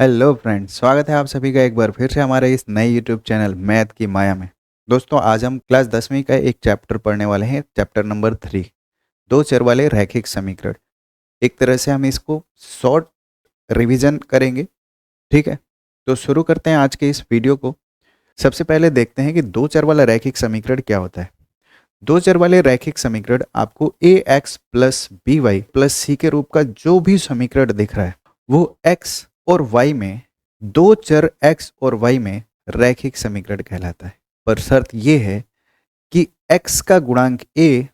Hello friends, स्वागत है आप सभी का एक बार फिर से हमारे इस नए यूट्यूब चैनल मैथ की माया में। दोस्तों, आज हम क्लास 10वीं का एक चैप्टर पढ़ने वाले हैं, चैप्टर नंबर 3, दो चर वाले रैखिक समीकरण। एक तरह से हम इसको शॉर्ट रिवीजन करेंगे। ठीक है, तो शुरू करते हैं आज के इस वीडियो को। सबसे पहले देखते हैं कि दो चर वाला रैखिक समीकरण क्या होता है। दो चर वाले रैखिक समीकरण आपको A X plus B Y plus C के रूप का जो भी समीकरण दिख रहा है वो x और y में, दो चर x और y में रैखिक समीकरण कहलाता है। पर शर्त यह है कि x का गुणांक a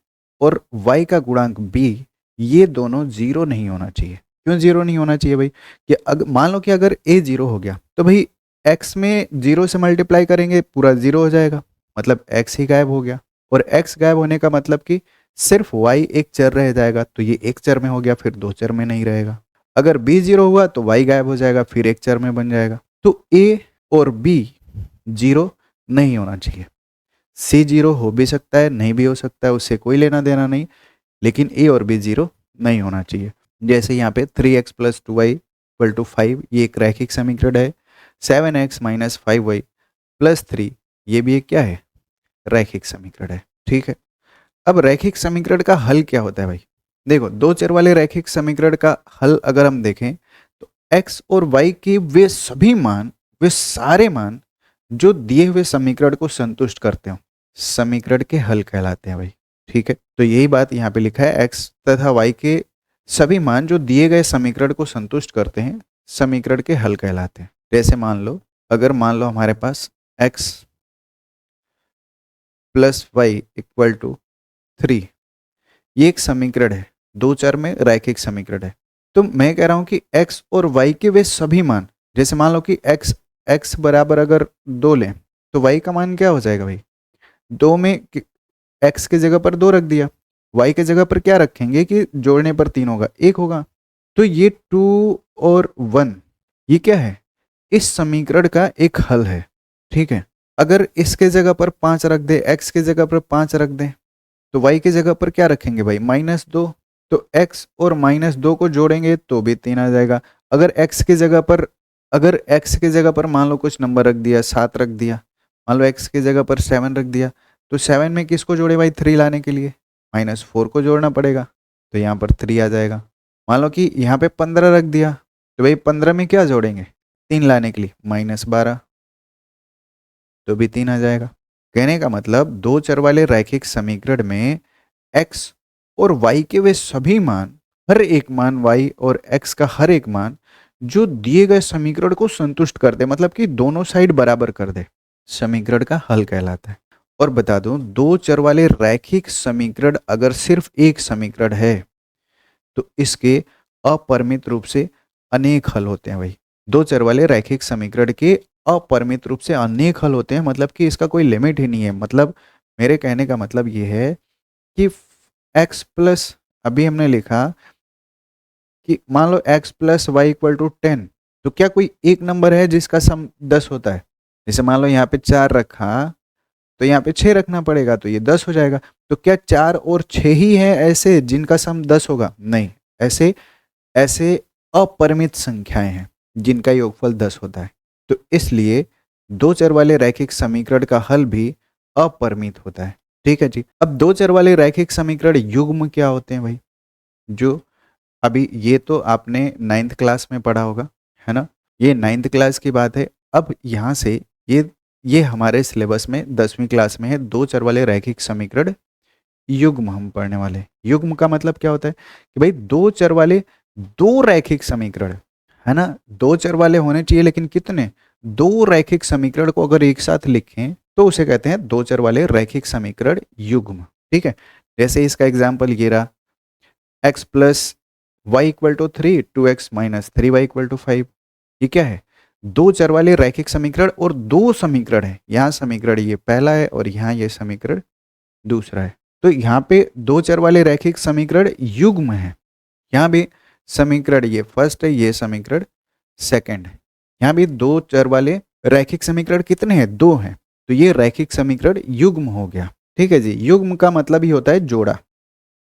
और y का गुणांक b ये दोनों जीरो नहीं होना चाहिए। क्यों जीरो नहीं होना चाहिए भाई? कि मान लो कि अगर a जीरो हो गया तो भाई x में जीरो से मल्टीप्लाई करेंगे पूरा जीरो हो जाएगा, मतलब x ही गायब हो गया। और x गायब होने का मतलब कि सिर्फ y एक चर रह जाएगा, तो ये एक चर में हो गया, फिर दो चर में नहीं रहेगा। अगर b जीरो हुआ तो y गायब हो जाएगा, फिर एक चर में बन जाएगा। तो a और b जीरो नहीं होना चाहिए। c जीरो हो भी सकता है, नहीं भी हो सकता है, उससे कोई लेना देना नहीं, लेकिन a और b जीरो नहीं होना चाहिए। जैसे यहाँ पे 3x plus 2y equal to 5, ये एक रैखिक समीकरण है। 7x माइनस 5y प्लस 3, ये भी एक क्या है? रैखिक समीकरण है। ठीक है, अब रैखिक समीकरण का हल क्या होता है भाई? देखो, दो चर वाले रैखिक समीकरण का हल अगर हम देखें तो x और y के वे सभी मान, वे सारे मान जो दिए हुए समीकरण को संतुष्ट करते हो, समीकरण के हल कहलाते हैं भाई। ठीक है, तो यही बात यहाँ पे लिखा है, x तथा y के सभी मान जो दिए गए समीकरण को संतुष्ट करते हैं, समीकरण के हल कहलाते हैं। जैसे मान लो, अगर मान लो हमारे पास x plus y equal to 3, ये एक समीकरण है, दो चर में रैखिक समीकरण है। तो मैं कह रहा हूं कि x और y के वे सभी मान, जैसे मान लो कि x बराबर अगर 2 लें तो y का मान क्या हो जाएगा भाई? 2 में x के जगह पर 2 रख दिया, y के जगह पर क्या रखेंगे कि जोड़ने पर 3 होगा, 1 होगा। तो ये 2 और 1 ये क्या है? इस समीकरण का एक हल है। ठीक है, अगर इसके जगह पर 5 रख दे, x के जगह पर 5 रख दें, तो y की जगह पर क्या रखेंगे भाई? -2। तो x और -2 को जोड़ेंगे तो भी 3 आ जाएगा। अगर x की जगह पर मान लो कुछ नंबर रख दिया, 7 रख दिया, मान लो x की जगह पर 7 रख दिया, तो 7 में किसको जोड़े भाई? 3 लाने के लिए -4 को जोड़ना पड़ेगा, तो यहाँ पर 3 आ जाएगा। मान लो कि यहाँ पे 15 रख दिया, तो भाई 15 में क्या जोड़ेंगे 3 लाने के लिए? -12, तो भी 3 आ जाएगा। कहने का मतलब, दो चर वाले रैखिक समीकरण में x और y के वे सभी मान, हर एक मान y और x का हर एक मान जो दिए गए समीकरण को संतुष्ट कर दे, मतलब कि दोनों साइड बराबर कर दे, समीकरण का हल कहलाता है। और बता दूं, दो चर वाले रैखिक समीकरण अगर सिर्फ एक समीकरण है तो इसके अपरिमित रूप से अनेक हल होते हैं भाई। दो चर वाले रैखिक समीकरण के अपरिमित रूप से अनेक हल होते हैं, मतलब कि इसका कोई लिमिट ही नहीं है। मतलब मेरे कहने का मतलब ये है कि x प्लस, अभी हमने लिखा कि मान लो x plus y equal to 10, तो क्या कोई एक नंबर है जिसका सम 10 होता है? जैसे मान लो यहाँ पे 4 रखा तो यहाँ पे 6 रखना पड़ेगा, तो ये 10 हो जाएगा। तो क्या 4 और 6 ही है ऐसे जिनका सम 10 होगा? नहीं, ऐसे ऐसे अपरिमित संख्याएं हैं जिनका योगफल 10 होता है। तो इसलिए दो चर वाले रैखिक समीकरण का हल भी अपरिमित होता है। ठीक है जी। अब दो चर वाले रैखिक समीकरण युग्म क्या होते हैं भाई? जो अभी ये तो आपने 9th क्लास में पढ़ा होगा, है ना? ये 9th क्लास की बात है। अब यहाँ से ये हमारे सिलेबस में 10वीं क्लास में है, दो चर वाले रैखिक समीकरण युग्म हम पढ़ने वाले। युग्म का मतलब क्या होता है कि भाई दो चर वाले दो रैखिक समीकरण, है ना? दो चर वाले होने चाहिए, लेकिन कितने? दो रैखिक समीकरण को अगर एक साथ लिखें तो उसे कहते हैं दो चर वाले रैखिक समीकरण युग्म। ठीक है, जैसे इसका एग्जाम्पल ये रहा, x plus y equal to 3, 2x minus 3y equal to 5। ये क्या है? दो चर वाले रैखिक समीकरण, और दो समीकरण है। यहाँ समीकरण ये पहला है और यहाँ ये समीकरण दूसरा है। तो यहाँ पे दो चर वाले रैखिक समीकरण युग्म है। यहाँ भी समीकरण ये फर्स्ट है, ये समीकरण सेकंड है। यहाँ भी दो चर वाले रैखिक समीकरण कितने हैं? दो हैं। तो ये रैखिक समीकरण युग्म हो गया। ठीक है जी, युग्म का मतलब ही होता है जोड़ा।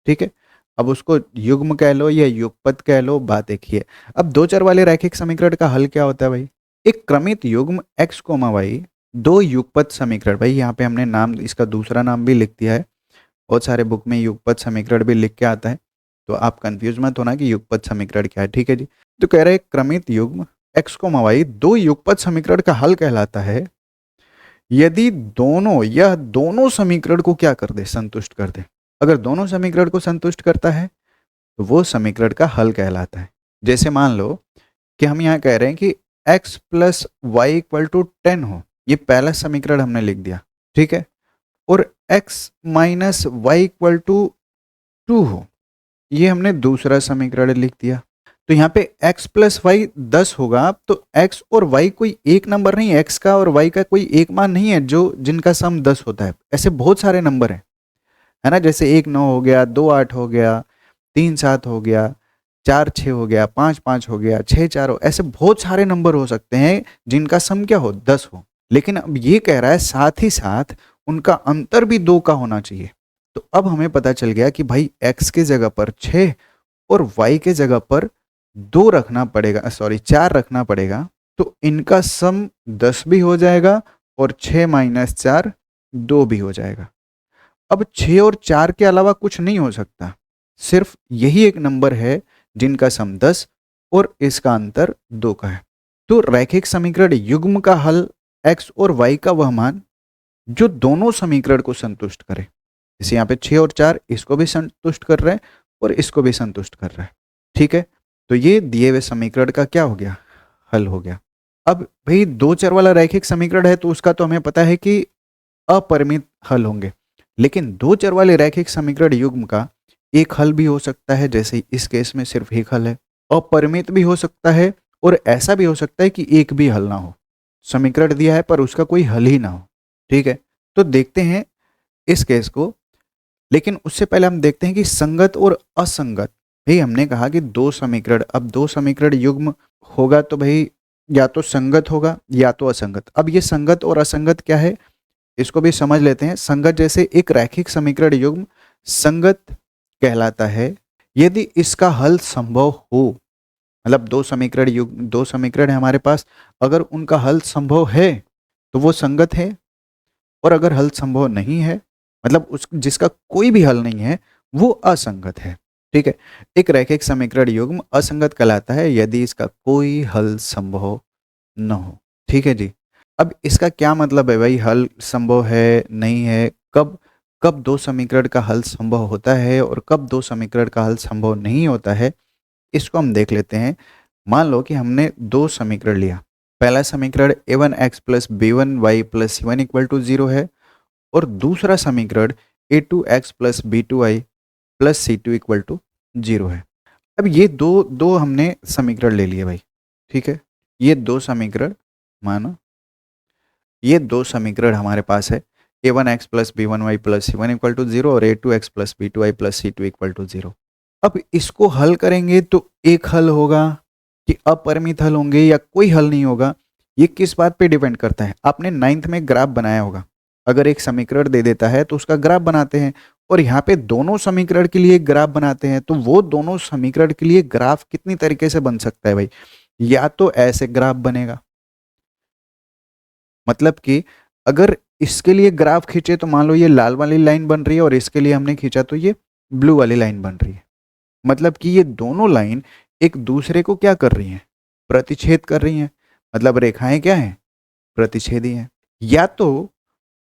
ठीक है, अब उसको युग्म कह लो या युगपत कह लो, बात एक ही है। अब दो चर वाले रैखिक समीकरण का हल क्या होता है भाई? एक क्रमित युग्म x, y, दो युगपत समीकरण। भाई यहाँ पे हमने नाम, इसका दूसरा नाम भी लिख दिया है। बहुत सारे बुक में युगपत समीकरण भी लिख के आता है, तो आप कंफ्यूज मत होना कि युगपत समीकरण क्या है, ठीक है जी। तो कह रहे हैं क्रमित युग्म x, y दो युगपत समीकरण का हल कहलाता है यदि यह दोनों समीकरण को क्या कर दे, संतुष्ट कर दे। अगर दोनों समीकरण को संतुष्ट करता है तो वो समीकरण का हल कहलाता है। जैसे मान लो कि हम यहाँ कह रहे हैं कि x plus y equal to 10 हो, ये पहला समीकरण हमने लिख दिया, ठीक है। और x minus y equal to 2 हो, ये हमने दूसरा समीकरण लिख दिया। तो यहाँ पे x प्लस वाई 10 होगा, तो x और y कोई एक नंबर नहीं है, x का और y का कोई एक मान नहीं है जो जिनका सम 10 होता है। ऐसे बहुत सारे नंबर हैं, है ना। जैसे 1 9 हो गया, 2 8 हो गया, 3 7 हो गया, 4 6 हो गया, 5 5 हो गया, 6 4 हो, ऐसे बहुत सारे नंबर हो सकते हैं जिनका सम क्या हो, 10 हो। लेकिन अब ये कह रहा है साथ ही साथ उनका अंतर भी 2 का होना चाहिए। तो अब हमें पता चल गया कि भाई x के जगह पर 6 और y के जगह पर 2 रखना पड़ेगा, सॉरी 4 रखना पड़ेगा। तो इनका सम 10 भी हो जाएगा और 6 माइनस 4 2 भी हो जाएगा। अब 6 और 4 के अलावा कुछ नहीं हो सकता, सिर्फ यही एक नंबर है जिनका सम 10 और इसका अंतर 2 का है। तो रैखिक समीकरण युग्म का हल x और y का वह मान जो दोनों समीकरण को संतुष्ट करे। जैसे यहाँ पे 6 और 4 इसको भी संतुष्ट कर रहे हैं और इसको भी संतुष्ट कर रहा है, ठीक है। तो ये दिए हुए समीकरण का क्या हो गया, हल हो गया। अब भाई दो चर वाला रैखिक समीकरण है तो उसका तो हमें पता है कि अपरिमित हल होंगे, लेकिन दो चर वाले रैखिक समीकरण युग्म का एक हल भी हो सकता है, जैसे इस केस में सिर्फ एक हल है। अपरिमित भी हो सकता है और ऐसा भी हो सकता है कि एक भी हल ना हो, समीकरण दिया है पर उसका कोई हल ही ना हो, ठीक है। तो देखते हैं इस केस को, लेकिन उससे पहले हम देखते हैं कि संगत और असंगत। भाई हमने कहा कि दो समीकरण, अब दो समीकरण युग्म होगा तो भाई या तो संगत होगा या तो असंगत। अब ये संगत और असंगत क्या है इसको भी समझ लेते हैं। संगत जैसे एक रैखिक समीकरण युग्म संगत कहलाता है यदि इसका हल संभव हो। मतलब दो समीकरण युग्म, दो समीकरण है हमारे पास, अगर उनका हल संभव है तो वो संगत है, और अगर हल संभव नहीं है मतलब उस जिसका कोई भी हल नहीं है वो असंगत है, ठीक है। एक रैखिक समीकरण युग्म असंगत कहलाता है यदि इसका कोई हल संभव न हो, ठीक है जी। अब इसका क्या मतलब है भाई, हल संभव है नहीं है, कब कब दो समीकरण का हल संभव होता है और कब दो समीकरण का हल संभव नहीं होता है, इसको हम देख लेते हैं। मान लो कि हमने दो समीकरण लिया। पहला समीकरण a1x plus b1y plus c1 equal to 0 है, और दूसरा समीकरण a2x plus b2y plus c2 equal to 0 है। अब ये दो दो हमने समीकरण ले लिए भाई, ठीक है। ये दो समीकरण, मानो ये दो समीकरण हमारे पास है, a1x plus b1y plus c1 equal to 0 और a2x plus b2y plus c2 equal to 0। अब इसको हल करेंगे तो एक हल होगा कि अपरिमित हल होंगे या कोई हल नहीं होगा, ये किस बात पे डिपेंड करता है। आपने 9th में ग्राफ बनाया होगा, अगर एक समीकरण दे देता है तो उसका ग्राफ बनाते हैं, और यहाँ पे दोनों समीकरण के लिए ग्राफ बनाते हैं। तो वो दोनों समीकरण के लिए ग्राफ कितनी तरीके से बन सकता है भाई, या तो ऐसे ग्राफ बनेगा, मतलब कि अगर इसके लिए ग्राफ खींचे तो मान लो ये लाल वाली लाइन बन रही है और इसके लिए हमने खींचा तो ये ब्लू वाली लाइन बन रही है। मतलब कि ये दोनों लाइन एक दूसरे को क्या कर रही हैं, प्रतिच्छेद कर रही हैं। मतलब रेखाएं क्या हैं, प्रतिच्छेदी हैं। या तो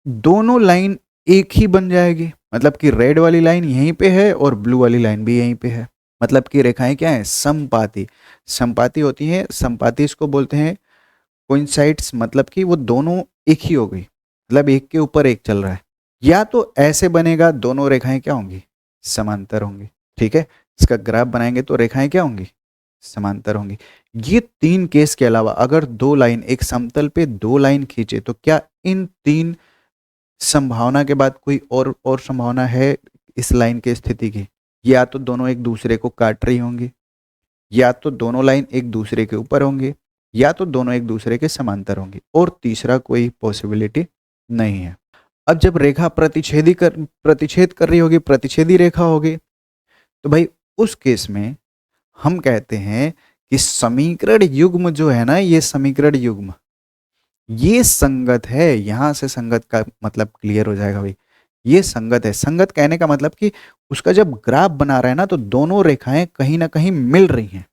दोनों लाइन एक ही बन जाएगी, मतलब कि रेड वाली लाइन यहीं पे है और ब्लू वाली लाइन भी यहीं पे है। मतलब कि रेखाएं क्या हैं, समपाती। समपाती होती हैं, समपाती इसको बोलते हैं कोइंसाइड्स, मतलब कि वो दोनों एक ही हो गई, मतलब एक के ऊपर एक चल रहा है। या तो ऐसे बनेगा, दोनों रेखाएं क्या होंगी, समांतर होंगी, ठीक है। इसका ग्राफ बनाएंगे तो रेखाएं क्या होंगी, समांतर होंगी। ये तीन केस के अलावा अगर दो लाइन एक समतल पे दो लाइन खींचे तो क्या इन तीन संभावना के बाद कोई और संभावना है इस लाइन की स्थिति की, या तो दोनों एक दूसरे को काट रही होंगी, या तो दोनों लाइन एक दूसरे के ऊपर होंगे, या तो दोनों एक दूसरे के समांतर होंगे, और तीसरा कोई पॉसिबिलिटी नहीं है। अब जब रेखा प्रतिच्छेद कर रही होगी, प्रतिच्छेदी रेखा होगी, तो भाई उस केस में हम कहते हैं कि समीकरण युग्म जो है ना, ये समीकरण युग्म ये संगत है। यहां से संगत का मतलब क्लियर हो जाएगा भाई, ये संगत है। संगत कहने का मतलब कि उसका जब ग्राफ बना रहा है ना, तो दोनों रेखाएं कहीं ना कहीं मिल रही हैं,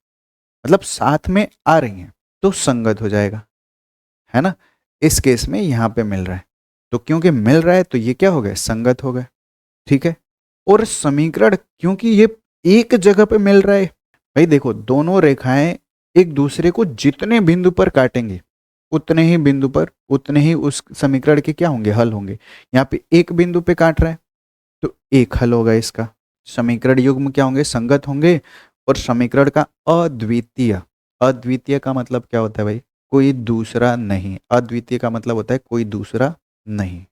मतलब साथ में आ रही हैं, तो संगत हो जाएगा, है ना। इस केस में यहां पे मिल रहा है, तो क्योंकि मिल रहा है तो ये क्या हो गया, संगत हो गया। ठीक है। और समीकरण क्योंकि ये एक जगह पे मिल रहा है, भाई देखो दोनों रेखाएं एक दूसरे को जितने बिंदु पर काटेंगे उतने ही बिंदु पर उतने ही उस समीकरण के क्या होंगे, हल होंगे। यहाँ पे एक बिंदु पे काट रहा है तो एक हल होगा इसका। समीकरण युग्म क्या होंगे, संगत होंगे। और समीकरण का अद्वितीय, अद्वितीय का मतलब क्या होता है भाई, कोई दूसरा नहीं। अद्वितीय का मतलब होता है कोई दूसरा नहीं,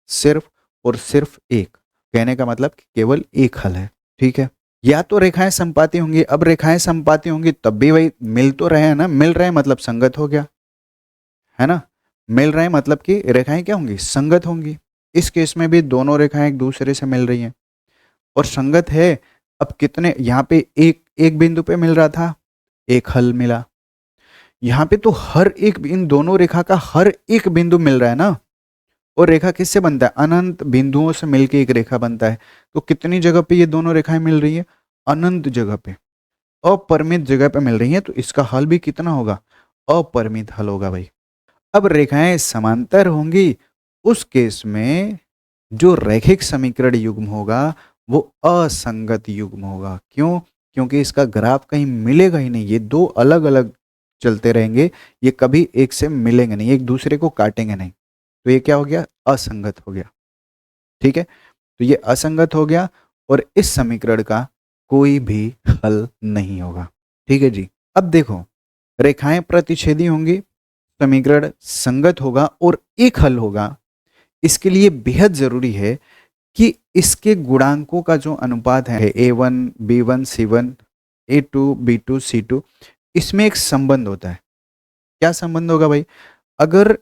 सिर्फ और सिर्फ एक। कहने का मतलब कि केवल एक हल है। ठीक है। या तो रेखाएं संपाती होंगी, अब रेखाएं संपाती होंगी तब भी भाई मिल तो रहे हैं ना, मिल रहे हैं मतलब संगत हो गया, है ना। मिल रहे हैं मतलब कि रेखाएं क्या होंगी, संगत होंगी। इस केस में भी दोनों रेखाएं एक दूसरे से मिल रही हैं और संगत है। अब कितने यहाँ पे एक एक बिंदु पे मिल रहा था, एक हल मिला। यहाँ पे तो हर एक इन दोनों रेखा का हर एक बिंदु मिल रहा है ना। और रेखा किससे बनता है, अनंत बिंदुओं से मिलके एक रेखा बनता है। तो कितनी जगह पे ये दोनों रेखाएं मिल रही है, अनंत जगह पे, अपरिमित जगह पे मिल रही हैं, तो इसका हल भी कितना होगा, अपरिमित हल होगा भाई। अब रेखाएं समांतर होंगी, उस केस में जो रैखिक समीकरण युग्म होगा वो असंगत युग्म होगा। क्यों, क्योंकि इसका ग्राफ कहीं मिलेगा ही नहीं, ये दो अलग अलग चलते रहेंगे, ये कभी एक से मिलेंगे नहीं, एक दूसरे को काटेंगे नहीं। तो ये क्या हो गया, असंगत हो गया। ठीक है। तो ये असंगत हो गया और इस समीकरण का कोई भी हल नहीं होगा। ठीक है जी। अब देखो रेखाएं प्रतिच्छेदी होंगी, समीकरण संगत होगा और एक हल होगा। इसके लिए बेहद जरूरी है कि इसके गुणांकों का जो अनुपात है A1 B1 C1 A2 B2 C2, इसमें एक संबंध होता है। क्या संबंध होगा भाई, अगर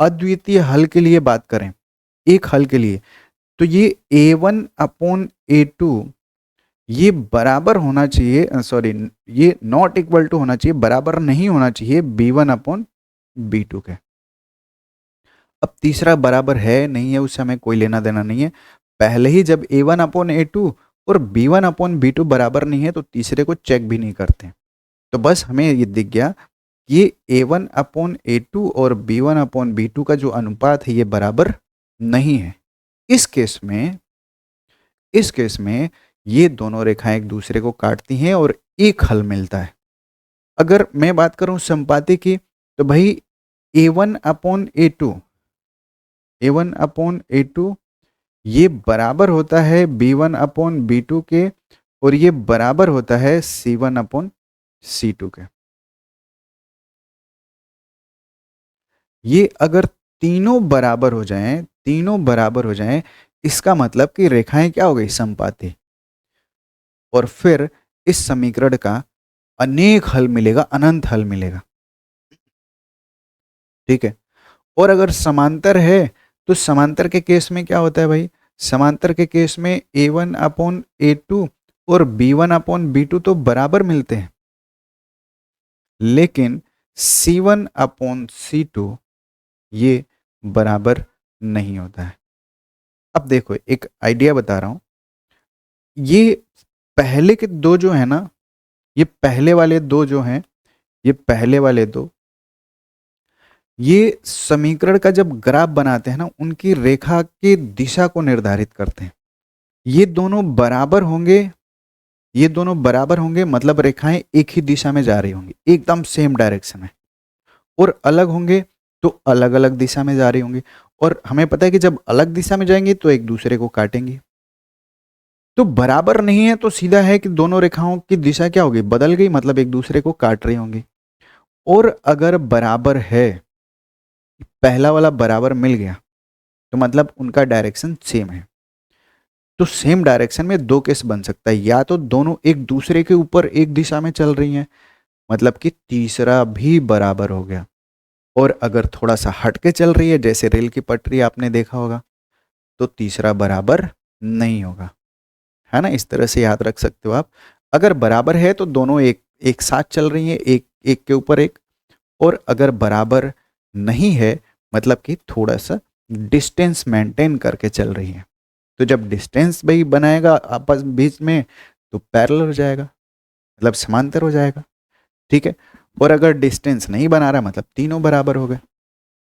अद्वितीय हल के लिए बात करें, एक हल के लिए, तो ये A1/A2 ये बराबर होना चाहिए, सॉरी ये नॉट इक्वल टू होना चाहिए, बराबर नहीं होना चाहिए B1/B2 के। अब तीसरा बराबर है नहीं है उससे हमें कोई लेना देना नहीं है। पहले ही जब A1/A2 और B1/B2 बराबर नहीं है तो तीसरे को चेक भी नहीं करते। तो बस हमें ये दिख गया ये A1/A2 और B1/B2 का जो अनुपात है ये बराबर नहीं है। इस केस में, इस केस में ये दोनों रेखाएं एक दूसरे को काटती हैं और एक हल मिलता है। अगर मैं बात करूं संपाती की, तो भाई A1/A2 A1/A2 ये बराबर होता है B1/B2 के और ये बराबर होता है C1/C2 के। ये अगर तीनों बराबर हो जाएं, तीनों बराबर हो जाएं, इसका मतलब कि रेखाएं क्या हो गई, समपाती। और फिर इस समीकरण का अनेक हल मिलेगा, अनंत हल मिलेगा। ठीक है। और अगर समांतर है तो समांतर के केस में क्या होता है भाई, समांतर के केस में A1/A2 और B1/B2 तो बराबर मिलते हैं, लेकिन C1/C2 ये बराबर नहीं होता है। अब देखो एक आइडिया बता रहा हूं, ये पहले के दो जो है ना, ये पहले वाले दो जो हैं, ये पहले वाले दो, ये समीकरण का जब ग्राफ बनाते हैं ना, उनकी रेखा की दिशा को निर्धारित करते हैं। ये दोनों बराबर होंगे, ये दोनों बराबर होंगे मतलब रेखाएं एक ही दिशा में जा रही होंगी, एकदम सेम डायरेक्शन में। और अलग होंगे तो अलग अलग दिशा में जा रही होंगी। और हमें पता है कि जब अलग दिशा में जाएंगे तो एक दूसरे को काटेंगी। तो बराबर नहीं है तो सीधा है कि दोनों रेखाओं की दिशा क्या होगी, बदल गई, मतलब एक दूसरे को काट रही होंगी। और अगर बराबर है, पहला वाला बराबर मिल गया, तो मतलब उनका डायरेक्शन सेम है। तो सेम डायरेक्शन में दो केस बन सकता है, या तो दोनों एक दूसरे के ऊपर एक दिशा में चल रही हैं, मतलब कि तीसरा भी बराबर हो गया। और अगर थोड़ा सा हटके चल रही है, जैसे रेल की पटरी आपने देखा होगा, तो तीसरा बराबर नहीं होगा, है ना, इस तरह से याद रख सकते हो आप। अगर बराबर है तो दोनों एक एक साथ चल रही हैं, एक एक के ऊपर एक। और अगर बराबर नहीं है मतलब कि थोड़ा सा डिस्टेंस मेंटेन करके चल रही है। तो जब डिस्टेंस भाई बनाएगा आपस बीच में तो पैरेलल हो जाएगा, मतलब समांतर हो जाएगा। ठीक है। और अगर डिस्टेंस नहीं बना रहा मतलब तीनों बराबर हो गए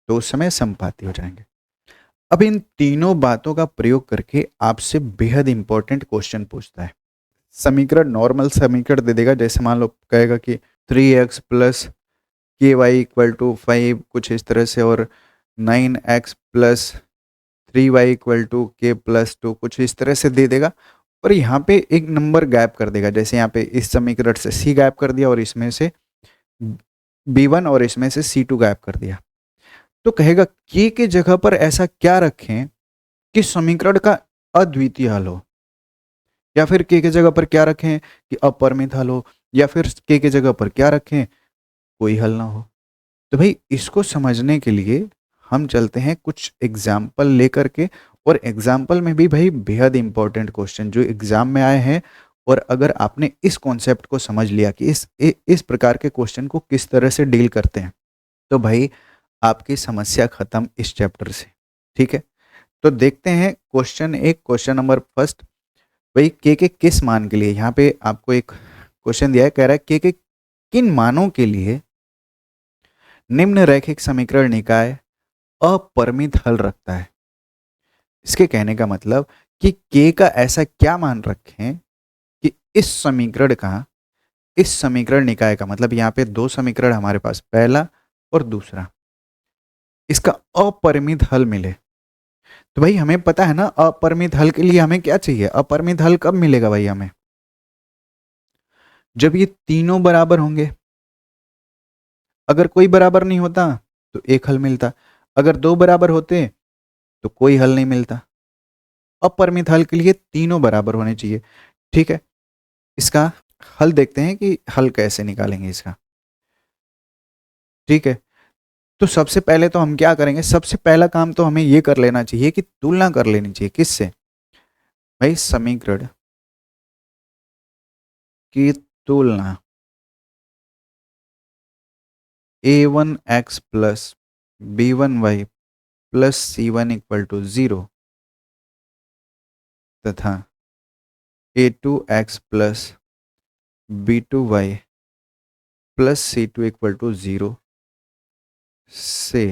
तो उस समय समपाती हो जाएंगे। अब इन तीनों बातों का प्रयोग करके आपसे बेहद इंपॉर्टेंट क्वेश्चन पूछता है। समीकरण नॉर्मल समीकरण दे देगा, जैसे मान लो कहेगा कि 3x प्लस के वाई इक्वल टू 5 कुछ इस तरह से, और 9x plus 3y equal to के प्लस 2 कुछ इस तरह से दे देगा। और यहाँ पे एक नंबर गैप कर देगा, जैसे यहाँ पे इस समीकरण से c गैप कर दिया और इसमें से b1 और इसमें से c2 गैप कर दिया। तो कहेगा k के जगह पर ऐसा क्या रखें कि समीकरण का अद्वितीय हल हो, या फिर k के जगह पर क्या रखें कि अपरिमित हल हो, या फिर k के जगह पर क्या रखें कोई हल ना हो। तो भाई इसको समझने के लिए हम चलते हैं कुछ एग्जाम्पल लेकर के, और एग्जाम्पल में भी भाई बेहद इंपॉर्टेंट क्वेश्चन जो एग्जाम में आए हैं। और अगर आपने इस कॉन्सेप्ट को समझ लिया कि इस प्रकार के क्वेश्चन को किस तरह से डील करते हैं, तो भाई आपकी समस्या खत्म इस चैप्टर से। ठीक है। तो देखते हैं क्वेश्चन एक, क्वेश्चन नंबर फर्स्ट। भाई के किस मान के लिए, यहाँ पे आपको एक क्वेश्चन दिया है, कह रहा है के किन मानों के लिए निम्न रैखिक समीकरण निकाय अपरिमित हल रखता है। इसके कहने का मतलब कि के का ऐसा क्या मान रखें कि इस समीकरण का, इस समीकरण निकाय का मतलब यहाँ पे दो समीकरण हमारे पास, पहला और दूसरा, इसका अपरिमित हल मिले। तो भाई हमें पता है ना अपरिमित हल के लिए हमें क्या चाहिए, अपरिमित हल कब मिलेगा भाई हमें, जब ये तीनों बराबर होंगे। अगर कोई बराबर नहीं होता तो एक हल मिलता, अगर दो बराबर होते तो कोई हल नहीं मिलता। अपरिमित हल के लिए तीनों बराबर होने चाहिए। ठीक है। इसका हल देखते हैं कि हल कैसे निकालेंगे इसका। ठीक है। तो सबसे पहले तो हम क्या करेंगे, सबसे पहला काम तो हमें ये कर लेना चाहिए कि तुलना कर लेनी चाहिए किससे, भाई समीकरण की तुलना a1x plus b1y plus c1 equal to 0 तथा a2x plus b2y plus c2 equal to 0 से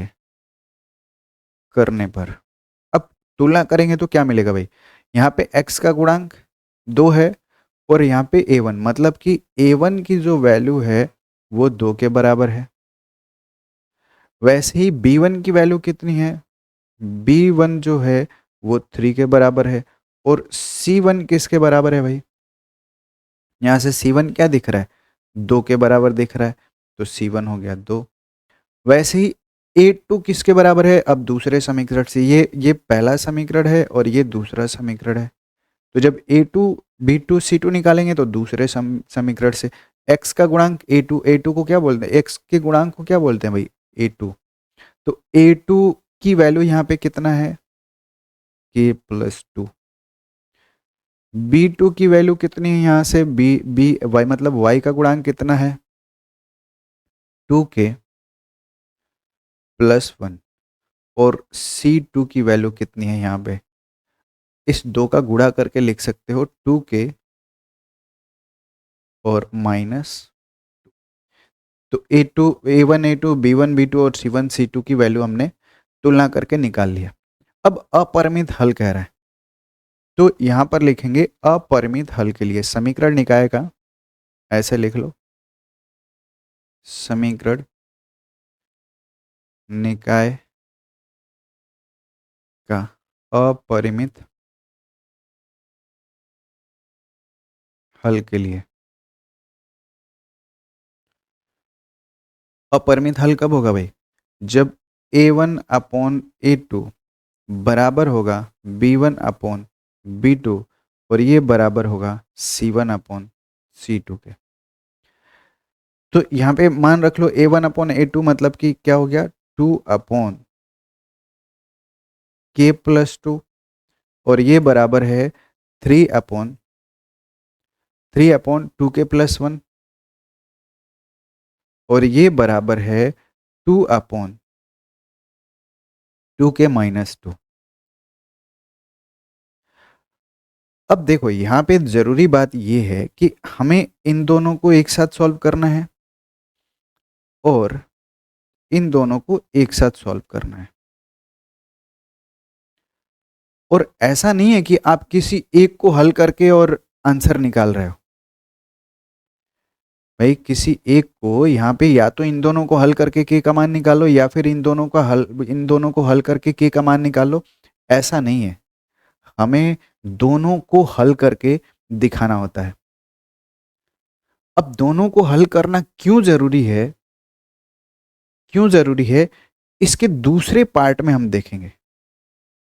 करने पर। अब तुलना करेंगे तो क्या मिलेगा भाई, यहाँ पे x का गुणांक 2 है और यहाँ पे a1, मतलब कि a1 की जो वैल्यू है वो 2 के बराबर है। वैसे ही b1 की वैल्यू कितनी है, b1 जो है वो 3 के बराबर है। और c1 किसके बराबर है भाई, यहाँ से c1 क्या दिख रहा है, 2 के बराबर दिख रहा है, तो c1 हो गया 2। वैसे ही a2 किसके बराबर है, अब दूसरे समीकरण से, ये पहला समीकरण है और ये दूसरा समीकरण है, तो जब a2 b2 c2 निकालेंगे तो दूसरे समीकरण से x का गुणांक a2 को क्या बोलते हैं, x के गुणांक को क्या बोलते हैं भाई a2। तो a2 की वैल्यू यहाँ पे कितना है k प्लस 2। b2 की वैल्यू कितनी है, यहाँ से b y मतलब y का गुणांक कितना है 2k प्लस 1। और c2 की वैल्यू कितनी है, यहाँ पे इस दो का गुणा करके लिख सकते हो 2k और माइनस। तो a2 a1 a2 b1 b2 और c1 c2 की वैल्यू हमने तुलना करके निकाल लिया। अब अपरिमित हल कह रहा है, तो यहां पर लिखेंगे अपरिमित हल के लिए समीकरण निकाय का, ऐसे लिख लो, समीकरण निकाय का अपरिमित हल के लिए। अपरिमित हल कब होगा भाई, जब a1 अपॉन a2 बराबर होगा b1 अपॉन b2 और ये बराबर होगा c1 अपॉन c2 के। तो यहाँ पे मान रख लो a1 अपॉन a2 मतलब कि क्या हो गया 2 अपॉन k प्लस 2 और ये बराबर है 3 अपॉन 3/2k+1 और ये बराबर है 2/2k-2। अब देखो यहाँ पे जरूरी बात ये है कि हमें इन दोनों को एक साथ सॉल्व करना है और इन दोनों को एक साथ सॉल्व करना है। और ऐसा नहीं है कि आप किसी एक को हल करके और आंसर निकाल रहे हो। भाई किसी एक को यहाँ पे या तो इन दोनों को हल करके के का मान निकालो या फिर इन दोनों को हल करके के का मान निकालो। ऐसा नहीं है, हमें दोनों को हल करके दिखाना होता है। अब दोनों को हल करना क्यों जरूरी है, इसके दूसरे पार्ट में हम देखेंगे।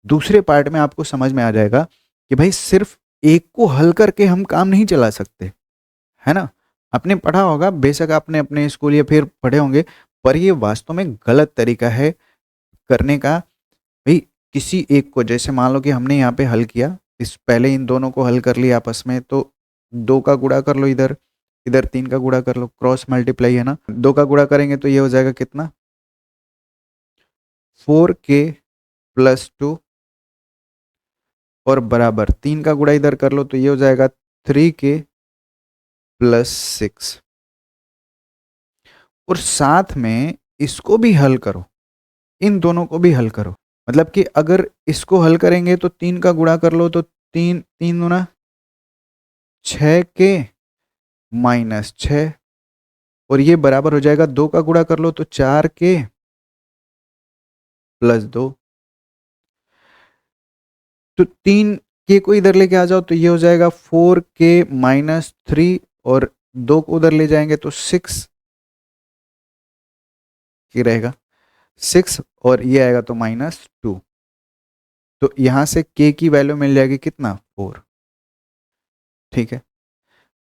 दूसरे पार्ट में आपको समझ में आ जाएगा कि भाई सिर्फ एक को हल करके हम काम नहीं चला सकते, है ना। आपने पढ़ा होगा, बेशक आपने अपने स्कूल या फिर पढ़े होंगे, पर ये वास्तव में गलत तरीका है करने का। भाई किसी एक को, जैसे मान लो कि हमने यहाँ पे हल किया, इस पहले इन दोनों को हल कर लिया आपस में, तो 2 का गुणा कर लो, इधर इधर 3 का गुणा कर लो, क्रॉस मल्टीप्लाई है ना। 2 का गुणा करेंगे तो ये हो जाएगा कितना, 4k+2 और बराबर 3 का गुणा इधर कर लो तो ये हो जाएगा 3k+6 और साथ में इसको भी हल करो, इन दोनों को भी हल करो। मतलब कि अगर इसको हल करेंगे तो 3 का गुणा कर लो तो 3 6k-6 और ये बराबर हो जाएगा 2 का गुणा कर लो तो 4k+2। तो 3k को इधर लेके आ जाओ तो ये हो जाएगा 4k-3 और 2 को उधर ले जाएंगे तो 6 की रहेगा 6 और ये आएगा तो -2। तो यहां से k की वैल्यू मिल जाएगी कितना, 4। ठीक है,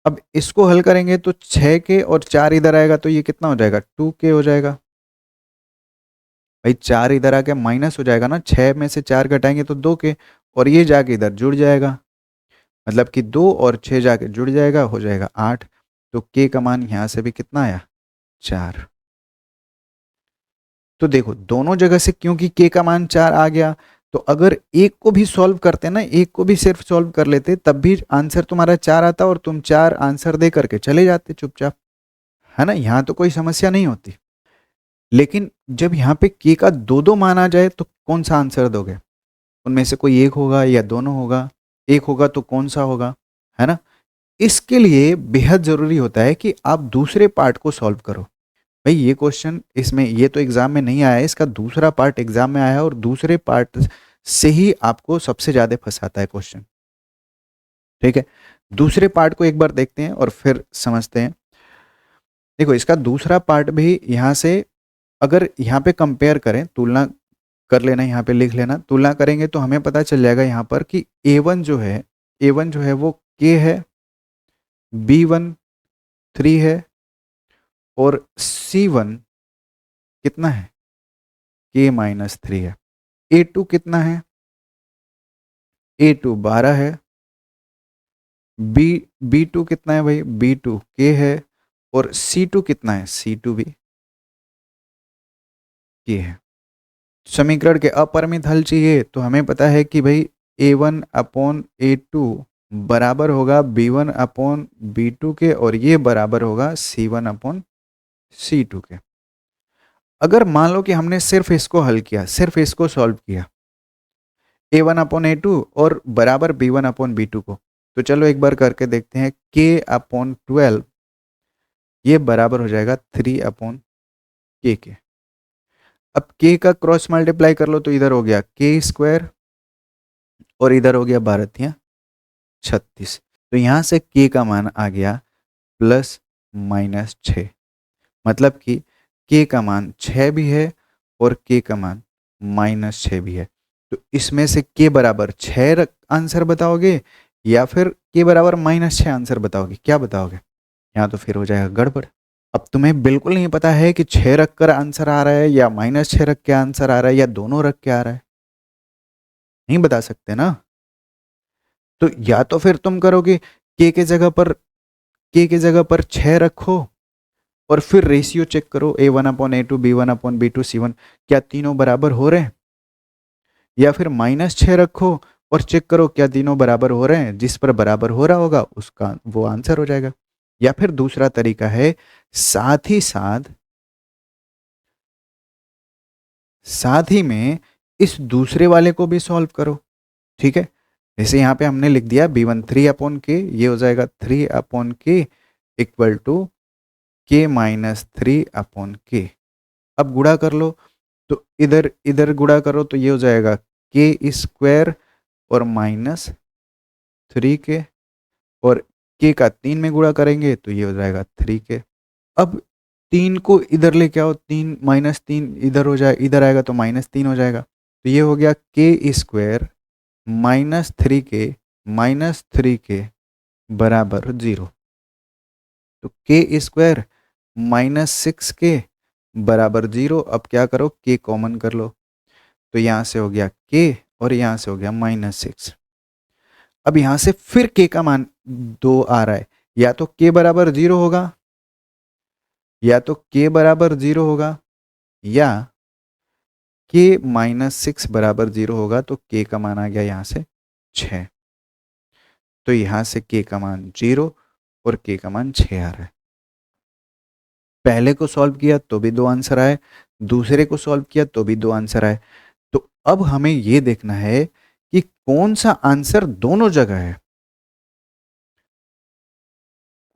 अब इसको हल करेंगे तो 6k और 4 इधर आएगा तो ये कितना हो जाएगा, 2k हो जाएगा। भाई 4 इधर आके माइनस हो जाएगा ना, 6 में से 4 घटाएंगे तो 2k और ये जाके इधर जुड़ जाएगा, मतलब कि 2 और 6 जाके जुड़ जाएगा, हो जाएगा 8। तो k का मान यहां से भी कितना आया, 4। तो देखो दोनों जगह से क्योंकि k का मान 4 आ गया, तो अगर एक को भी सॉल्व करते ना, एक को भी सिर्फ सॉल्व कर लेते, तब भी आंसर तुम्हारा 4 आता और तुम 4 आंसर दे करके चले जाते चुपचाप, है ना। यहाँ तो कोई समस्या नहीं होती। लेकिन जब यहाँ पे k का 2 मान आ जाए तो कौन सा आंसर दोगे, उनमें से कोई एक होगा या दोनों होगा, एक होगा तो कौन सा होगा, है ना। इसके लिए बेहद जरूरी होता है कि आप दूसरे पार्ट को सॉल्व करो। भाई ये क्वेश्चन इसमें, ये तो एग्जाम में नहीं आया है, इसका दूसरा पार्ट एग्जाम में आया है और दूसरे पार्ट से ही आपको सबसे ज्यादा फंसाता है क्वेश्चन। ठीक है, दूसरे पार्ट को एक बार देखते हैं और फिर समझते हैं। देखो इसका दूसरा पार्ट भी यहाँ से, अगर यहाँ पे कंपेयर करें, तुलना कर लेना, यहाँ पे लिख लेना, तुलना करेंगे तो हमें पता चल जाएगा यहाँ पर कि a1 जो है वो k है, b1 3 है और c1 कितना है, k-3 है। a2 कितना है, a2 12 है। b2 कितना है भाई, b2 k है और c2 कितना है, c2 भी k है। समीकरण के अपरिमित हल चाहिए तो हमें पता है कि भाई a1/a2 बराबर होगा b1/b2 के और ये बराबर होगा c1/c2 के। अगर मान लो कि हमने सिर्फ इसको हल किया, सिर्फ इसको सॉल्व किया, a1/a2 और बराबर b1/b2 को, तो चलो एक बार करके देखते हैं। k/12 ये बराबर हो जाएगा 3/k के। अब k का क्रॉस मल्टीप्लाई कर लो तो इधर हो गया k² और इधर हो गया 12×36। तो यहां से k का मान आ गया +-6, मतलब कि k का मान 6 भी है और k का मान -6 भी है। तो इसमें से k बराबर 6 आंसर बताओगे या फिर k बराबर -6 आंसर बताओगे, क्या बताओगे। यहाँ तो फिर हो जाएगा गड़बड़। अब तुम्हें बिल्कुल नहीं पता है कि 6 रख कर आंसर आ रहा है या -6 रख के आंसर आ रहा है या दोनों रख के आ रहा है, नहीं बता सकते ना। तो या तो फिर तुम करोगे k के जगह पर के जगह पर 6 रखो और फिर रेशियो चेक करो A1/A2 B1/B2 C1 क्या तीनों बराबर हो रहे हैं, या फिर -6 रखो और चेक करो क्या तीनों बराबर हो रहे हैं, जिस पर बराबर हो रहा होगा उसका वो आंसर हो जाएगा। या फिर दूसरा तरीका है, साथ ही में इस दूसरे वाले को भी सॉल्व करो। ठीक है, जैसे यहाँ पे हमने लिख दिया B1 3/K, ये हो जाएगा 3/K equal to K minus 3/K। अब गुणा कर लो, तो इधर इधर गुणा करो तो ये हो जाएगा K² और -3K, और K का 3 में गुणा करेंगे तो ये हो जाएगा 3K। अब 3 को इधर लेके आओ, 3 -3 इधर हो जाए, इधर आएगा तो -3 हो जाएगा, तो ये हो गया K² -3K बराबर 0। तो K² -6K बराबर 0। अब क्या करो, K कॉमन कर लो, तो यहाँ से हो गया K और यहाँ से हो गया -6। अब यहाँ से फिर K का मान 2 आ रहा है, या तो K बराबर 0 होगा, या K -6 बराबर 0 होगा, तो K का मान आ गया यहाँ से 6। तो यहाँ से K का मान 0 और K का मान 6 आ रहा है। पहले को सॉल्व किया तो भी 2 आंसर आए, दूसरे को सॉल्व किया तो भी 2 आंसर आए। तो अब हमें ये देखना है कि कौन सा आंसर दोनों जगह है,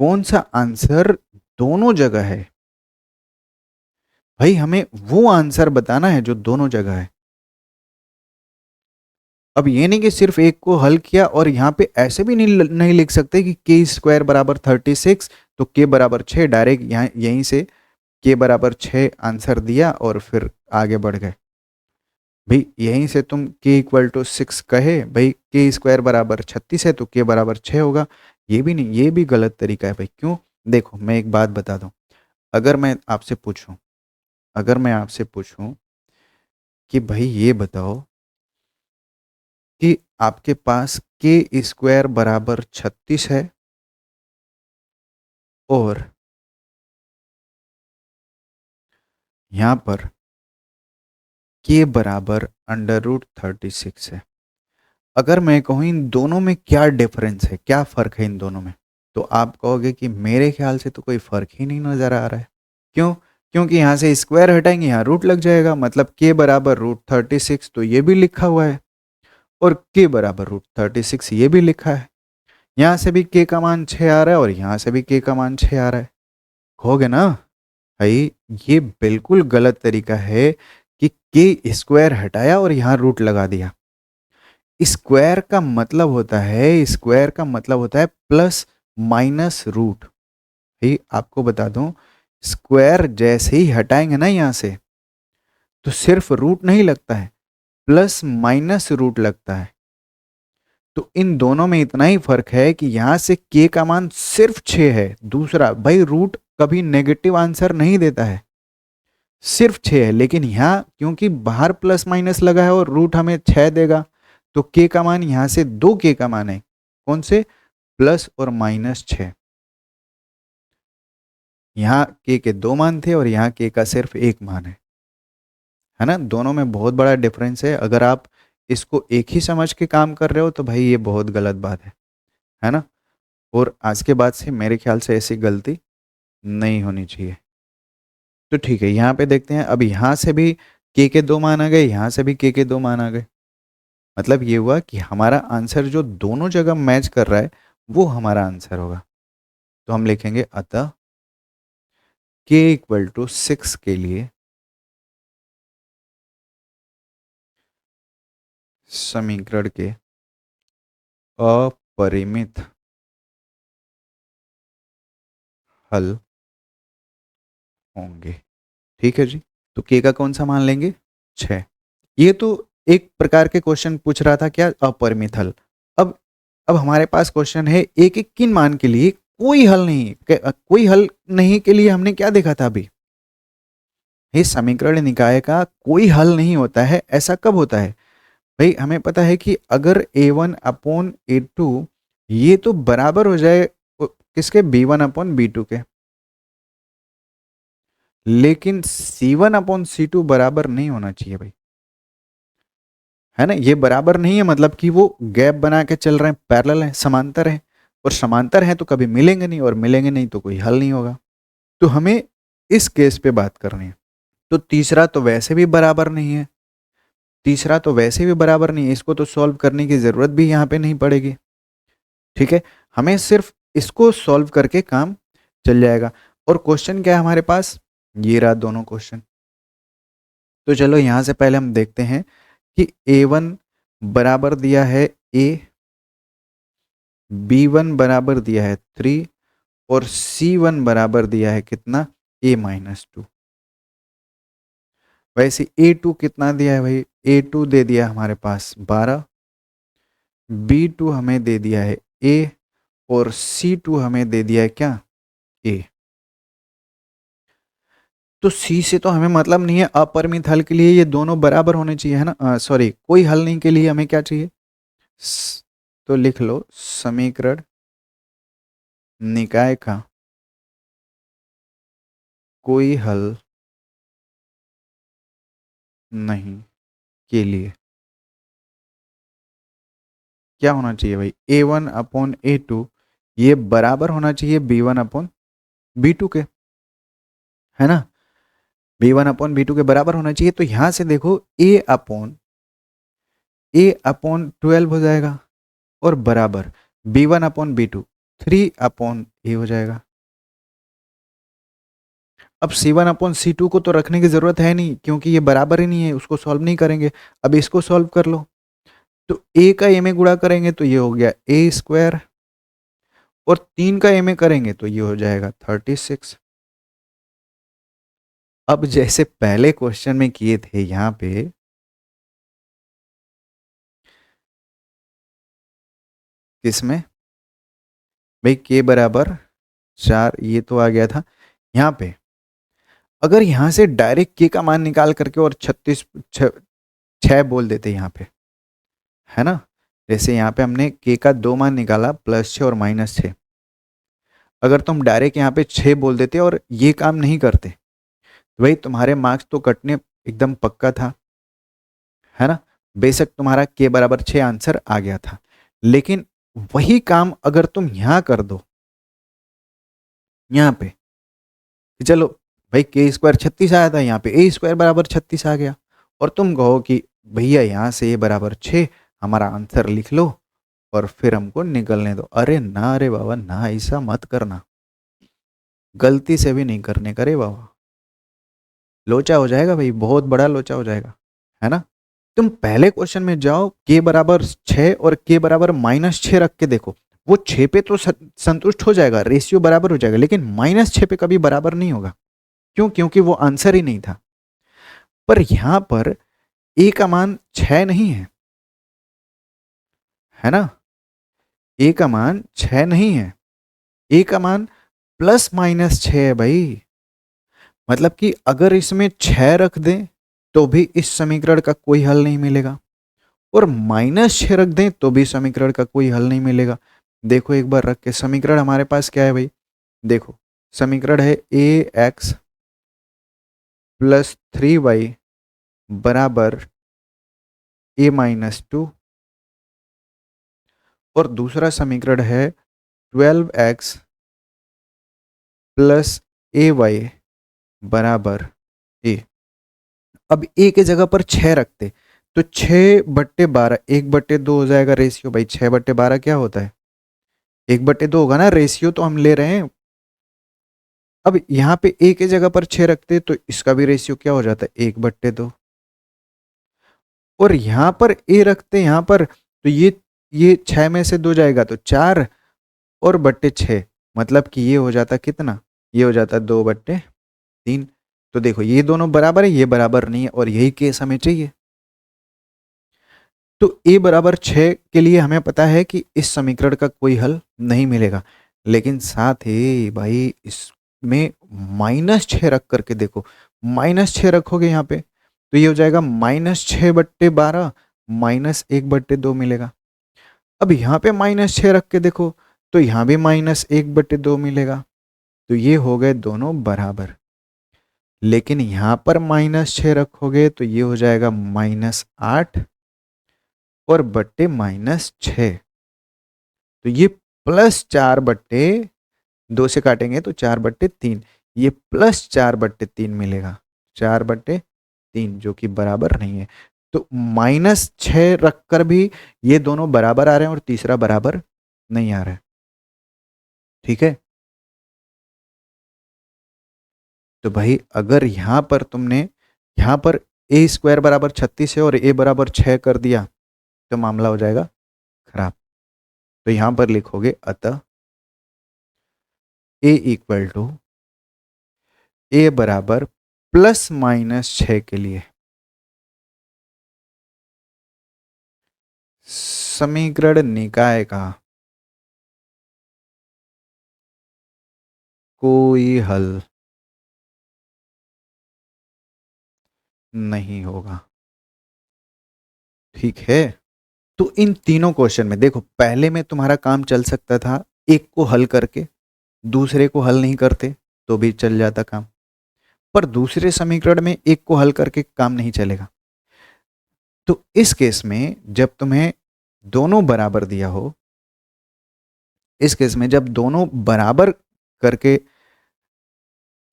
कौन सा आंसर दोनों जगह है। भाई हमें वो आंसर बताना है जो दोनों जगह है। अब ये नहीं कि सिर्फ एक को हल किया और यहाँ पे ऐसे भी नहीं लिख सकते कि K² बराबर 36 तो K बराबर 6, डायरेक्ट यहाँ यहीं से K बराबर 6 आंसर दिया और फिर आगे बढ़ गए। भाई यहीं से तुम K = 6 कहे, भाई K² बराबर 36 है तो K बराबर 6 होगा, ये भी नहीं, ये भी गलत तरीका है भाई। क्यों? देखो मैं एक बात बता दूं, अगर मैं आपसे पूछूं कि भाई ये बताओ कि आपके पास K² बराबर 36 है और यहाँ पर K बराबर √36 है। अगर मैं कहूँ इन दोनों में क्या डिफरेंस है, क्या फ़र्क है इन दोनों में, तो आप कहोगे कि मेरे ख्याल से तो कोई फ़र्क ही नहीं नज़र आ रहा है। क्यों? क्योंकि यहाँ से स्क्वायर हटाएंगे, यहाँ रूट लग जाएगा, मतलब K बराबर √36 तो ये भी लिखा हुआ है और K बराबर √36 ये भी लिखा है। यहाँ से भी K का मान 6 आ रहा है और यहाँ से भी K का मान 6 आ रहा है। कहोगे ना भाई ये बिल्कुल गलत तरीका है कि K² हटाया और यहाँ रूट लगा दिया। स्क्वायर का मतलब होता है प्लस माइनस रूट। ही आपको बता दूं, स्क्वायर जैसे ही हटाएंगे ना यहाँ से तो सिर्फ रूट नहीं लगता है, प्लस माइनस रूट लगता है। तो इन दोनों में इतना ही फर्क है कि यहाँ से K का मान सिर्फ 6 है। दूसरा भाई रूट कभी नेगेटिव आंसर नहीं देता है, सिर्फ 6 है, लेकिन यहाँ क्योंकि बाहर प्लस माइनस लगा है और रूट हमें 6 देगा, तो K का मान यहाँ से 2 K का मान है। कौन से? प्लस और -6। यहाँ K के 2 मान थे और यहाँ K का सिर्फ 1 मान है ना। दोनों में बहुत बड़ा डिफरेंस है। अगर आप इसको एक ही समझ के काम कर रहे हो तो भाई ये बहुत गलत बात है ना। और आज के बाद से मेरे ख्याल से ऐसी गलती नहीं होनी चाहिए। तो ठीक है, यहाँ पे देखते हैं। अब यहाँ से भी K के 2 मान आ गए, यहाँ से भी K के 2 मान आ गए। मतलब ये हुआ कि हमारा आंसर जो दोनों जगह मैच कर रहा है वो हमारा आंसर होगा। तो हम लिखेंगे अतः K = 6 के लिए समीकरण के अपरिमित हल होंगे। ठीक है जी। तो K का कौन सा मान लेंगे? 6। ये तो एक प्रकार के क्वेश्चन पूछ रहा था, क्या? अपरिमित हल। अब हमारे पास क्वेश्चन है एक एक किन मान के लिए कोई हल नहीं, कोई हल नहीं के लिए हमने क्या देखा था अभी? ये समीकरण निकाय का कोई हल नहीं होता है। ऐसा कब होता है भाई? हमें पता है कि अगर A1/A2 ये तो बराबर हो जाए किसके, B1/B2 के। लेकिन C1/C2 बराबर नहीं होना चाहिए भाई, है ना। ये बराबर नहीं है मतलब कि वो गैप बना के चल रहे हैं, पैरेलल है, समांतर है। और समांतर है तो कभी मिलेंगे नहीं, और मिलेंगे नहीं तो कोई हल नहीं होगा। तो हमें इस केस पे बात करनी है। तो तीसरा तो वैसे भी बराबर नहीं है, तीसरा तो वैसे भी बराबर नहीं है, इसको तो सॉल्व करने की जरूरत भी यहाँ पे नहीं पड़ेगी। ठीक है, हमें सिर्फ इसको सॉल्व करके काम चल जाएगा। और क्वेश्चन क्या है हमारे पास, ये रहा दोनों क्वेश्चन। तो चलो यहां से पहले हम देखते हैं कि A1 बराबर दिया है A, B1 बराबर दिया है 3, और C1 बराबर दिया है कितना, A-2। वैसे A2 कितना दिया है भाई, A2 दे दिया हमारे पास 12, B2 हमें दे दिया है A, और C2 हमें दे दिया है क्या, A। तो C से तो हमें मतलब नहीं है, अपरिमित हल के लिए ये दोनों बराबर होने चाहिए, है ना। सॉरी, कोई हल नहीं के लिए हमें क्या चाहिए, तो लिख लो समीकरण निकाय का कोई हल नहीं के लिए क्या होना चाहिए भाई, A1/A2 ये बराबर होना चाहिए B1/B2 के, है ना। B1/B2 के बराबर होना चाहिए। तो यहां से देखो A/12 हो जाएगा, और बराबर B1/B2 3/A हो जाएगा। अब C1/C2 को तो रखने की जरूरत है नहीं, क्योंकि ये बराबर ही नहीं है, उसको सॉल्व नहीं करेंगे। अब इसको सॉल्व कर लो, तो A का A में गुणा करेंगे तो ये हो गया A², और 3 का A में करेंगे तो ये हो जाएगा 36। अब जैसे पहले क्वेश्चन में किए थे यहां पे, किसमें भाई, K बराबर 4, ये तो आ गया था। यहां पे अगर यहां से डायरेक्ट K का मान निकाल करके और 6 बोल देते यहाँ पे, है ना। जैसे यहाँ पे हमने K का 2 मान निकाला, +6 और -6। अगर तुम डायरेक्ट यहाँ पे 6 बोल देते और ये काम नहीं करते, तो भाई तुम्हारे मार्क्स तो कटने एकदम पक्का था, है ना। बेशक तुम्हारा K बराबर 6 आंसर आ गया था, लेकिन वही काम अगर तुम यहाँ कर दो, यहाँ पे कि चलो भाई K² 36 आया था, यहाँ पे A² बराबर 36 आ गया, और तुम कहो कि भैया यहाँ से ये बराबर 6, हमारा आंसर लिख लो और फिर हमको निकलने दो। अरे ना रे बाबा ना, ऐसा मत करना, गलती से भी नहीं करने का रे बाबा, लोचा हो जाएगा भाई, बहुत बड़ा लोचा हो जाएगा, है ना। तुम पहले क्वेश्चन में जाओ, K बराबर 6 और K बराबर -6 रख के देखो, वो 6 पे तो संतुष्ट हो जाएगा, रेशियो बराबर हो जाएगा, लेकिन -6 पे कभी बराबर नहीं होगा। क्यों, क्योंकि वो आंसर ही नहीं था। पर यहां पर A का मान 6 नहीं है, है ना। A का मान 6 नहीं है, A का मान +-6 है भाई। मतलब कि अगर इसमें 6 रख दें तो भी इस समीकरण का कोई हल नहीं मिलेगा, और -6 रख दें तो भी समीकरण का कोई हल नहीं मिलेगा। देखो एक बार रख के, समीकरण हमारे पास क्या है भाई, देखो समीकरण है AX + 3Y बराबर A-2, और दूसरा समीकरण है 12X + AY बराबर A। अब A के जगह पर 6 रखते तो 6/12, 1/2 हो जाएगा रेशियो भाई। 6/12 क्या होता है, 1/2 होगा ना, रेशियो तो हम ले रहे हैं। अब यहाँ पे A के जगह पर 6 रखते तो इसका भी रेशियो क्या हो जाता है, 1/2। और यहाँ पर A रखते यहाँ पर, तो ये 6 में से 2 जाएगा तो 4 और बट्टे 6, मतलब कि ये हो जाता कितना, ये हो जाता 2/3। तो देखो ये दोनों बराबर है, ये बराबर नहीं है, और यही केस हमें चाहिए। तो A बराबर 6 के लिए हमें पता है कि इस समीकरण का कोई हल नहीं मिलेगा, लेकिन साथ ही भाई इसमें -6 रख करके देखो, -6 रखोगे यहाँ पे तो ये हो जाएगा -6/12, -1/2 मिलेगा। अब यहाँ पे -6 रख के देखो तो यहाँ भी -1/2 मिलेगा। तो ये हो गए दोनों बराबर। लेकिन यहाँ पर -6 रखोगे तो ये हो जाएगा -8 और बट्टे -6। तो ये +4/2 से काटेंगे तो 4/3, ये +4/3 मिलेगा, 4/3 जो कि बराबर नहीं है। तो -6 रखकर भी ये दोनों बराबर आ रहे हैं और तीसरा बराबर नहीं आ रहा है। ठीक है, तो भाई अगर यहां पर तुमने यहां पर a² बराबर 36 है और a बराबर 6 कर दिया तो मामला हो जाएगा खराब। तो यहां पर लिखोगे अतः a = a बराबर +-6 के लिए समीकरण निकाय का कोई हल नहीं होगा। ठीक है, तो इन तीनों क्वेश्चन में देखो, पहले में तुम्हारा काम चल सकता था एक को हल करके, दूसरे को हल नहीं करते तो भी चल जाता काम, पर दूसरे समीकरण में एक को हल करके काम नहीं चलेगा। तो इस केस में जब तुम्हें दोनों बराबर दिया हो, इस केस में जब दोनों बराबर करके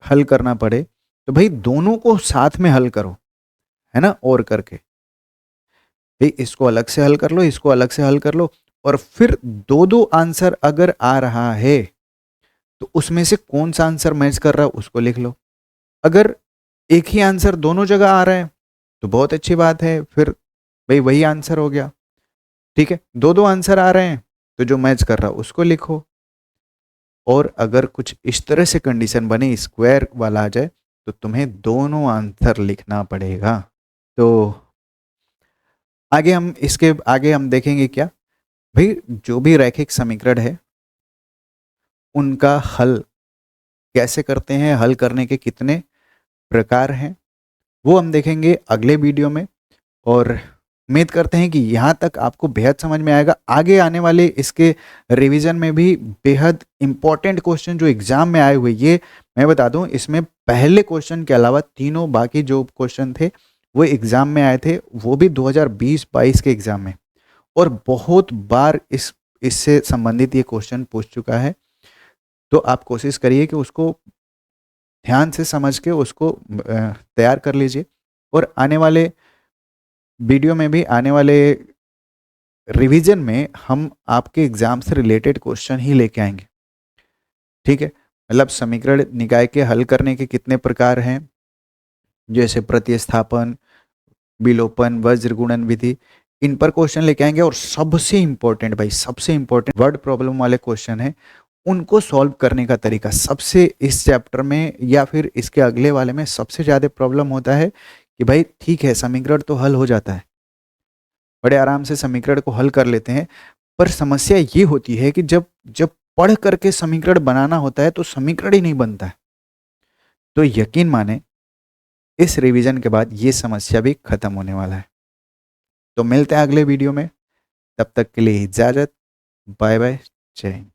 हल करना पड़े तो भाई दोनों को साथ में हल करो, है ना, और करके भाई इसको अलग से हल कर लो, इसको अलग से हल कर लो, और फिर दो दो आंसर अगर आ रहा है तो उसमें से कौन सा आंसर मैच कर रहा है उसको लिख लो। अगर एक ही आंसर दोनों जगह आ रहा है तो बहुत अच्छी बात है, फिर भाई वही आंसर हो गया। ठीक है, दो दो आंसर आ रहे हैं तो जो मैच कर रहा है उसको लिखो। और अगर कुछ इस तरह से कंडीशन बने स्क्वायर वाला आ जाए तो तुम्हें दोनों आंसर लिखना पड़ेगा। तो आगे हम देखेंगे क्या भाई, जो भी रैखिक समीकरण है उनका हल कैसे करते हैं, हल करने के कितने प्रकार हैं, वो हम देखेंगे अगले वीडियो में। और उम्मीद करते हैं कि यहाँ तक आपको बेहद समझ में आएगा। आगे आने वाले इसके रिवीजन में भी बेहद इंपॉर्टेंट क्वेश्चन जो एग्जाम में आए हुए, ये मैं बता दूं, इसमें पहले क्वेश्चन के अलावा तीनों बाकी जो क्वेश्चन थे वो एग्जाम में आए थे, वो भी 2020-22 के एग्जाम में, और बहुत बार इससे संबंधित ये क्वेश्चन पूछ चुका है। तो आप कोशिश करिए कि उसको ध्यान से समझ के उसको तैयार कर लीजिए, और आने वाले वीडियो में भी, आने वाले रिवीजन में हम आपके एग्जाम से रिलेटेड क्वेश्चन ही लेके आएंगे। ठीक है, मतलब समीकरण निकाय के हल करने के कितने प्रकार हैं, जैसे प्रतिस्थापन, विलोपन, वज्र गुणन विधि, इन पर क्वेश्चन लेके आएंगे। और सबसे इंपॉर्टेंट भाई, सबसे इंपॉर्टेंट वर्ड प्रॉब्लम वाले क्वेश्चन है, उनको सॉल्व करने का तरीका सबसे इस चैप्टर में या फिर इसके अगले वाले में सबसे ज़्यादा प्रॉब्लम होता है कि भाई ठीक है समीकरण तो हल हो जाता है, बड़े आराम से समीकरण को हल कर लेते हैं, पर समस्या ये होती है कि जब जब पढ़ करके समीकरण बनाना होता है तो समीकरण ही नहीं बनता है। तो यकीन माने इस रिवीजन के बाद ये समस्या भी खत्म होने वाला है। तो मिलते हैं अगले वीडियो में, तब तक के लिए इजाजत, बाय बाय, जय हिंद।